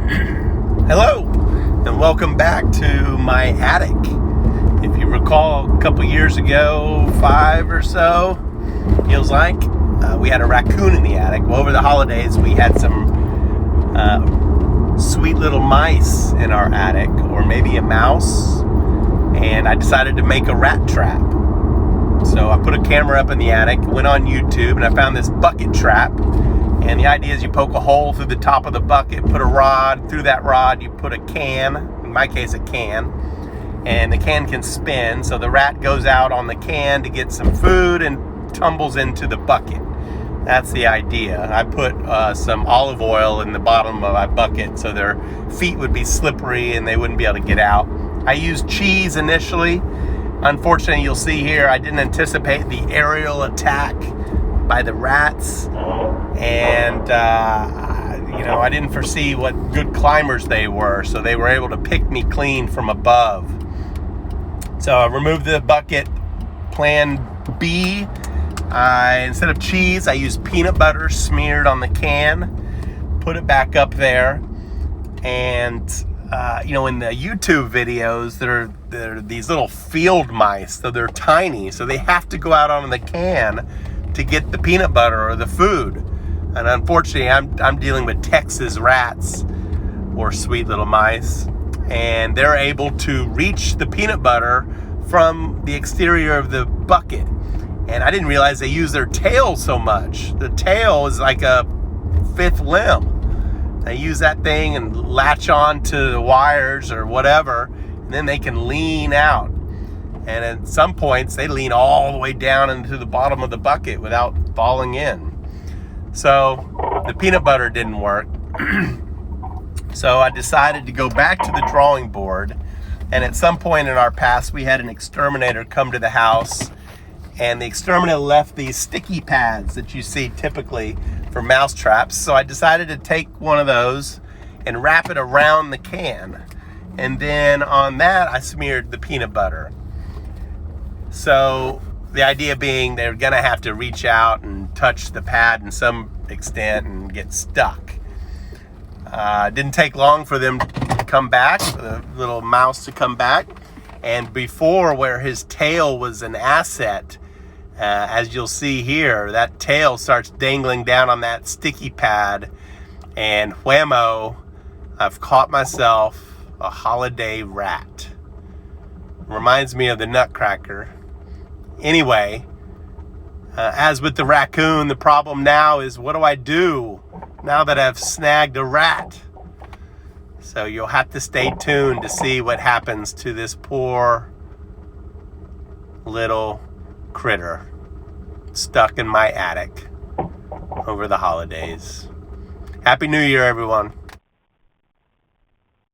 Hello, and welcome back to my attic. If you recall, a couple years ago, 5 or so, feels like, we had a raccoon in the attic. Well, over the holidays, we had some sweet little mice in our attic, or maybe a mouse, and I decided to make a rat trap. So I put a camera up in the attic, went on YouTube, and I found this bucket trap. And the idea is you poke a hole through the top of the bucket, put a rod, through that rod you put a can, in my case a can, and the can can spin, so the rat goes out on the can to get some food and tumbles into the bucket. That's the idea. I put some olive oil in the bottom of my bucket so their feet would be slippery and they wouldn't be able to get out. I used cheese initially. Unfortunately, you'll see here, I didn't anticipate the aerial attack by the rats, and I didn't foresee what good climbers they were, so they were able to pick me clean from above. So I removed the bucket. Plan B, instead of cheese, I used peanut butter smeared on the can, put it back up there, and in the YouTube videos, they're these little field mice, so they're tiny, so they have to go out on the can to get the peanut butter or the food. And unfortunately, I'm dealing with Texas rats, or sweet little mice, and they're able to reach the peanut butter from the exterior of the bucket. And I didn't realize they use their tail so much. The tail is like a fifth limb. They use that thing and latch on to the wires or whatever, and then they can lean out. And at some points, they lean all the way down into the bottom of the bucket without falling in. So the peanut butter didn't work. So I decided to go back to the drawing board. And at some point in our past, we had an exterminator come to the house. And the exterminator left these sticky pads that you see typically for mouse traps. So I decided to take one of those and wrap it around the can. And then on that, I smeared the peanut butter. So the idea being they're gonna have to reach out and touch the pad in some extent and get stuck. Didn't take long for them to come back, the little mouse to come back. And before, where his tail was an asset, as you'll see here, that tail starts dangling down on that sticky pad, and whammo, I've caught myself a holiday rat. Reminds me of the Nutcracker. Anyway, as with the raccoon, the problem now is, what do I do now that I've snagged a rat? So you'll have to stay tuned to see what happens to this poor little critter stuck in my attic over the holidays. Happy New Year, everyone.